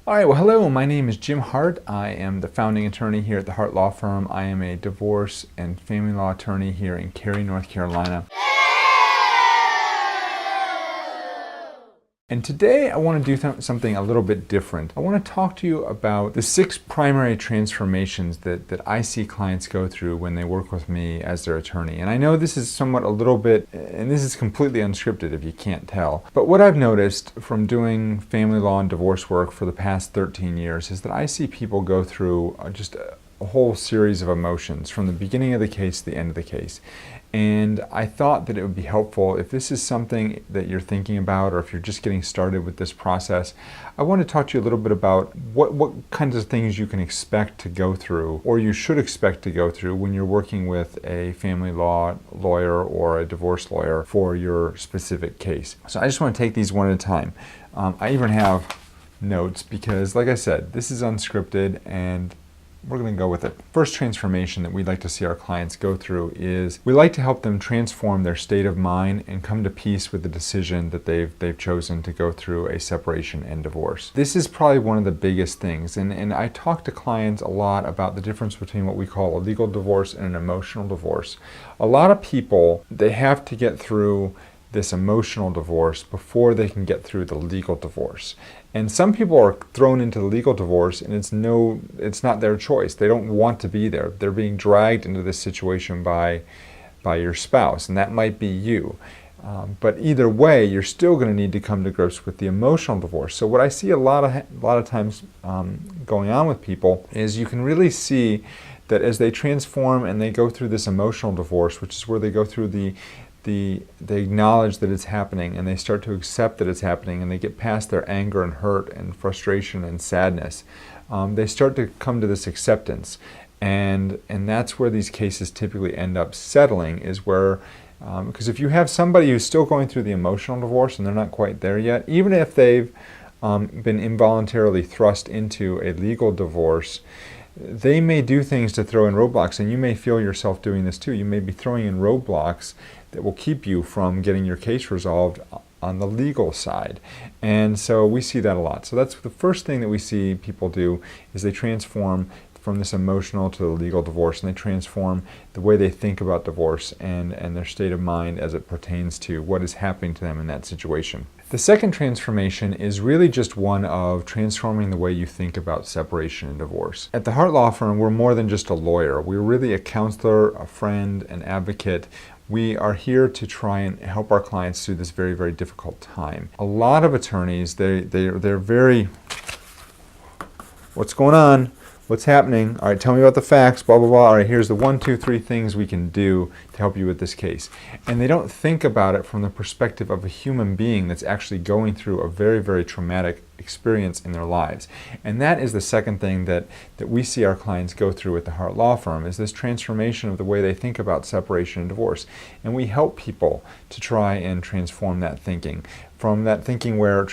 All right, well, hello, my name is Jim Hart. I am the founding attorney here at the Hart Law Firm. I am a divorce and family law attorney here in Cary, North Carolina. And today I want to do something a little bit different. I want to talk to you about the 6 primary transformations that I see clients go through when they work with me as their attorney. And I know this is somewhat a little bit, and this is completely unscripted if you can't tell, but what I've noticed from doing family law and divorce work for the past 13 years is that I see people go through just a whole series of emotions from the beginning of the case to the end of the case. And I thought that it would be helpful if this is something that you're thinking about, or if you're just getting started with this process. I want to talk to you a little bit about what kinds of things you can expect to go through, or you should expect to go through when you're working with a family law lawyer or a divorce lawyer for your specific case. So I just want to take these one at a time. I even have notes because, like I said, this is unscripted and we're going to go with it. First transformation that we'd like to see our clients go through is we like to help them transform their state of mind and come to peace with the decision that they've chosen to go through a separation and divorce. This is probably one of the biggest things, and I talk to clients a lot about the difference between what we call a legal divorce and an emotional divorce. A lot of people, they have to get through this emotional divorce before they can get through the legal divorce. And some people are thrown into the legal divorce and it's not their choice. They don't want to be there. They're being dragged into this situation by your spouse, and that might be you. But either way, you're still going to need to come to grips with the emotional divorce. So what I see a lot of times going on with people is you can really see that as they transform and they go through this emotional divorce, which is where they go through they acknowledge that it's happening and they start to accept that it's happening and they get past their anger and hurt and frustration and sadness. They start to come to this acceptance, and that's where these cases typically end up settling, is where because if you have somebody who's still going through the emotional divorce and they're not quite there yet, even if they've been involuntarily thrust into a legal divorce, they may do things to throw in roadblocks, and you may feel yourself doing this too. You may be throwing in roadblocks that will keep you from getting your case resolved on the legal side. And so we see that a lot. So that's the first thing that we see people do, is they transform from this emotional to the legal divorce, and they transform the way they think about divorce and their state of mind as it pertains to what is happening to them in that situation. The second transformation is really just one of transforming the way you think about separation and divorce. At the Hart Law Firm, we're more than just a lawyer. We're really a counselor, a friend, an advocate. We are here to try and help our clients through this very, very difficult time. A lot of attorneys, they're very, what's going on? What's happening? All right, tell me about the facts, blah, blah, blah. All right, here's the 1, 2, 3 things we can do to help you with this case. And they don't think about it from the perspective of a human being that's actually going through a very, very traumatic experience in their lives. And that is the second thing that we see our clients go through at the Hart Law Firm, is this transformation of the way they think about separation and divorce. And we help people to try and transform that thinking, from that thinking where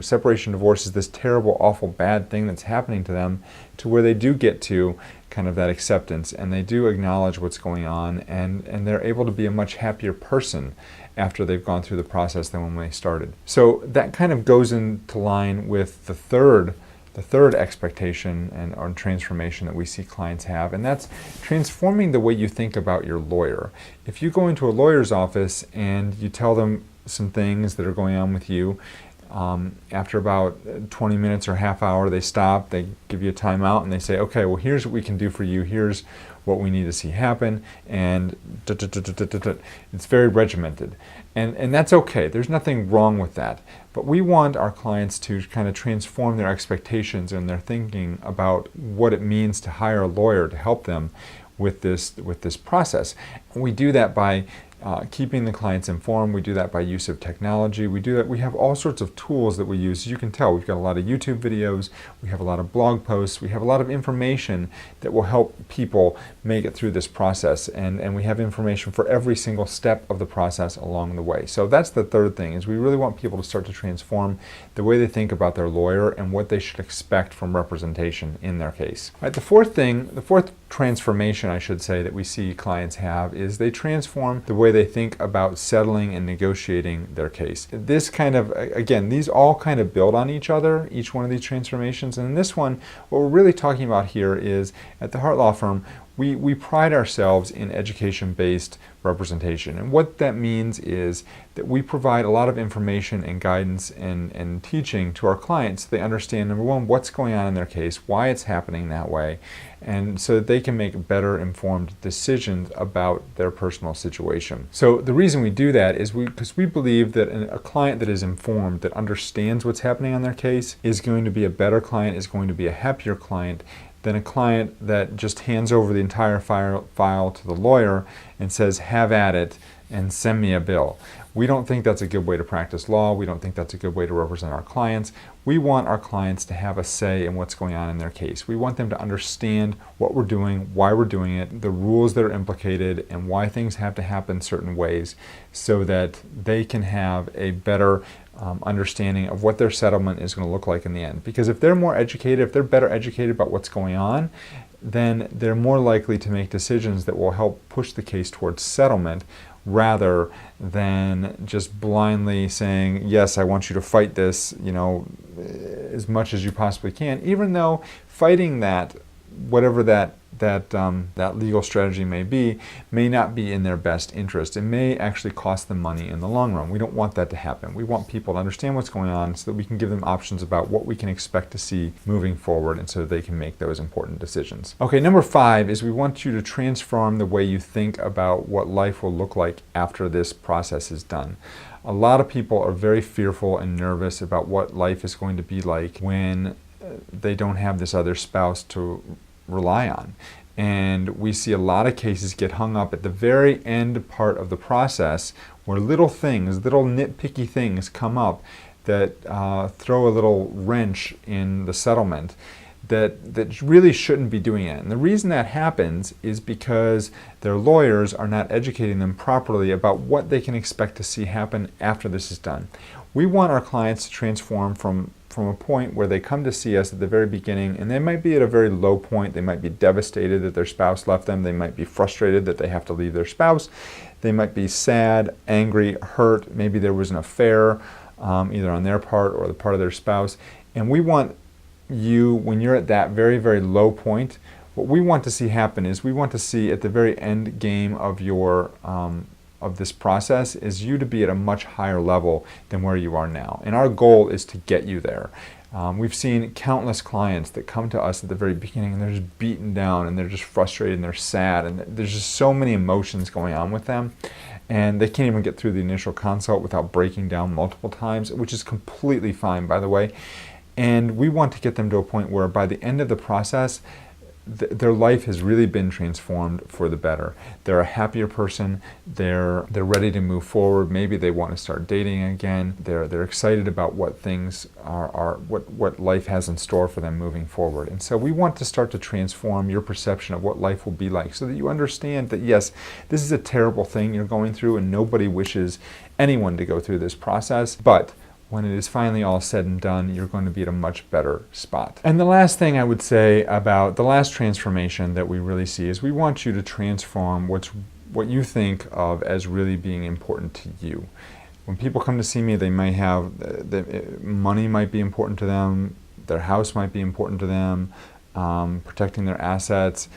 separation and divorce is this terrible, awful, bad thing that's happening to them, to where they do get to kind of that acceptance and they do acknowledge what's going on, and they're able to be a much happier person after they've gone through the process than when they started. So that kind of goes into line with the third expectation or transformation that we see clients have, and that's transforming the way you think about your lawyer. If you go into a lawyer's office and you tell them some things that are going on with you, after about 20 minutes or half hour, they stop, they give you a timeout, and they say, okay, well, here's what we can do for you, here's what we need to see happen, and it's very regimented. And that's okay, there's nothing wrong with that. But we want our clients to kind of transform their expectations and their thinking about what it means to hire a lawyer to help them with this process. And we do that by keeping the clients informed. We do that by use of technology. We do that. We have all sorts of tools that we use. As you can tell, we've got a lot of YouTube videos. We have a lot of blog posts. We have a lot of information that will help people make it through this process. And we have information for every single step of the process along the way. So that's the third thing, is we really want people to start to transform the way they think about their lawyer and what they should expect from representation in their case. All right, the fourth transformation, I should say, that we see clients have is they transform the way they think about settling and negotiating their case. This kind of, again, these all kind of build on each other, each one of these transformations. And in this one, what we're really talking about here is, at the Hart Law Firm, we pride ourselves in education-based representation. And what that means is that we provide a lot of information and guidance and teaching to our clients so they understand, number one, what's going on in their case, why it's happening that way, and so that they can make better informed decisions about their personal situation. So the reason we do that is because we believe that a client that is informed, that understands what's happening on their case, is going to be a better client, is going to be a happier client, than a client that just hands over the entire file to the lawyer and says, have at it and send me a bill. We don't think that's a good way to practice law. We don't think that's a good way to represent our clients. We want our clients to have a say in what's going on in their case. We want them to understand what we're doing, why we're doing it, the rules that are implicated, and why things have to happen certain ways so that they can have a better understanding of what their settlement is going to look like in the end. Because if they're more educated, if they're better educated about what's going on, then they're more likely to make decisions that will help push the case towards settlement, rather than just blindly saying, yes, I want you to fight this, as much as you possibly can, even though fighting that, whatever that legal strategy may not be in their best interest. It may actually cost them money in the long run. We don't want that to happen. We want people to understand what's going on so that we can give them options about what we can expect to see moving forward, and so that they can make those important decisions. Okay, number 5 is we want you to transform the way you think about what life will look like after this process is done. A lot of people are very fearful and nervous about what life is going to be like when they don't have this other spouse to rely on. And we see a lot of cases get hung up at the very end part of the process, where little things, little nitpicky things come up that throw a little wrench in the settlement that really shouldn't be doing it. And the reason that happens is because their lawyers are not educating them properly about what they can expect to see happen after this is done. We want our clients to transform from a point where they come to see us at the very beginning, and they might be at a very low point. They might be devastated that their spouse left them. They might be frustrated that they have to leave their spouse. They might be sad, angry, hurt. Maybe there was an affair, either on their part or the part of their spouse. And we want you, when you're at that very, very low point, what we want to see happen is we want to see at the very end game of your of this process is you to be at a much higher level than where you are now. And our goal is to get you there. We've seen countless clients that come to us at the very beginning and they're just beaten down and they're just frustrated and they're sad and there's just so many emotions going on with them, and they can't even get through the initial consult without breaking down multiple times, which is completely fine, by the way. And we want to get them to a point where by the end of the process, their life has really been transformed for the better. They're a happier person. They're ready to move forward. Maybe they want to start dating again. They're excited about what things what life has in store for them moving forward. And so we want to start to transform your perception of what life will be like, so that you understand that yes, this is a terrible thing you're going through, and nobody wishes anyone to go through this process. But when it is finally all said and done, you're going to be at a much better spot. And the last thing I would say about the last transformation that we really see is we want you to transform what you think of as really being important to you. When people come to see me, they might have, money might be important to them, their house might be important to them, protecting their assets,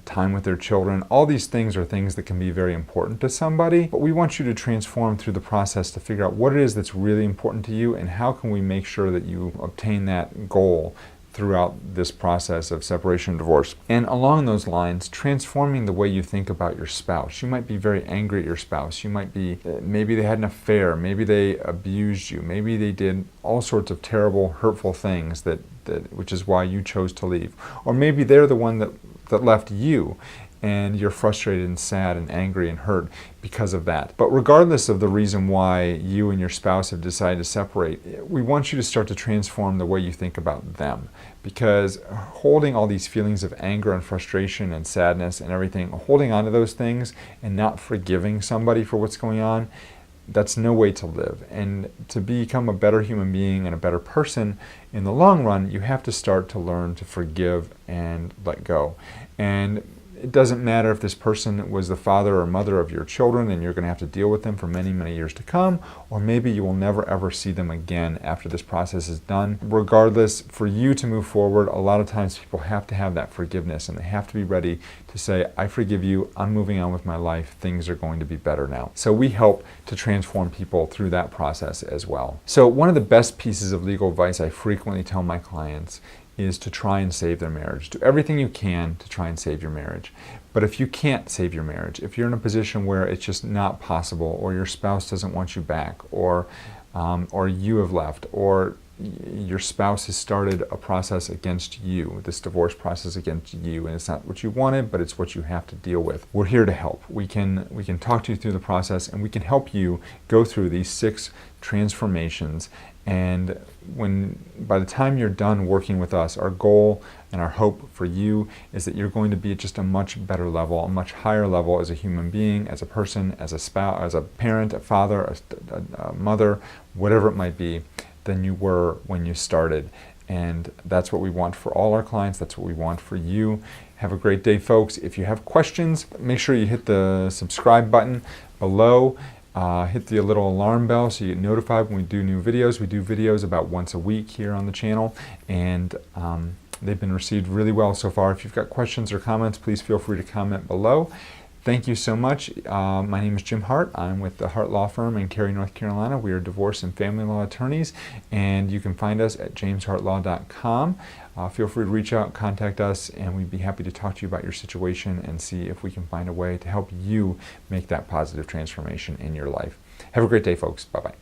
time with their children. All these things are things that can be very important to somebody, but we want you to transform through the process to figure out what it is that's really important to you and how can we make sure that you obtain that goal throughout this process of separation and divorce. And along those lines, transforming the way you think about your spouse. You might be very angry at your spouse. You might be, maybe they had an affair, maybe they abused you, maybe they did all sorts of terrible, hurtful things which is why you chose to leave. Or maybe they're the one that left you, and you're frustrated and sad and angry and hurt because of that. But regardless of the reason why you and your spouse have decided to separate, we want you to start to transform the way you think about them. Because holding all these feelings of anger and frustration and sadness and everything, holding on to those things and not forgiving somebody for what's going on, that's no way to live. And to become a better human being and a better person in the long run, you have to start to learn to forgive and let go. And it doesn't matter if this person was the father or mother of your children and you're going to have to deal with them for many, many years to come, or maybe you will never ever see them again after this process is done. Regardless, for you to move forward, a lot of times people have to have that forgiveness and they have to be ready to say, I forgive you, I'm moving on with my life, things are going to be better now. So we help to transform people through that process as well. So one of the best pieces of legal advice I frequently tell my clients is to try and save their marriage. Do everything you can to try and save your marriage. But if you can't save your marriage, if you're in a position where it's just not possible, or your spouse doesn't want you back, or you have left, or your spouse has started a process against you, this divorce process against you, and it's not what you wanted, but it's what you have to deal with. We're here to help. We can talk to you through the process, and we can help you go through these 6 transformations. And by the time you're done working with us, our goal and our hope for you is that you're going to be at just a much better level, a much higher level as a human being, as a person, as a spouse, as a parent, a father, a mother, whatever it might be, than you were when you started. And that's what we want for all our clients. That's what we want for you. Have a great day, folks. If you have questions, make sure you hit the subscribe button below. Hit the little alarm bell so you get notified when we do new videos. We do videos about once a week here on the channel, and they've been received really well so far. If you've got questions or comments, please feel free to comment below. Thank you so much. My name is Jim Hart. I'm with the Hart Law Firm in Cary, North Carolina. We are divorce and family law attorneys, and you can find us at jameshartlaw.com. Feel free to reach out, contact us, and we'd be happy to talk to you about your situation and see if we can find a way to help you make that positive transformation in your life. Have a great day, folks. Bye-bye.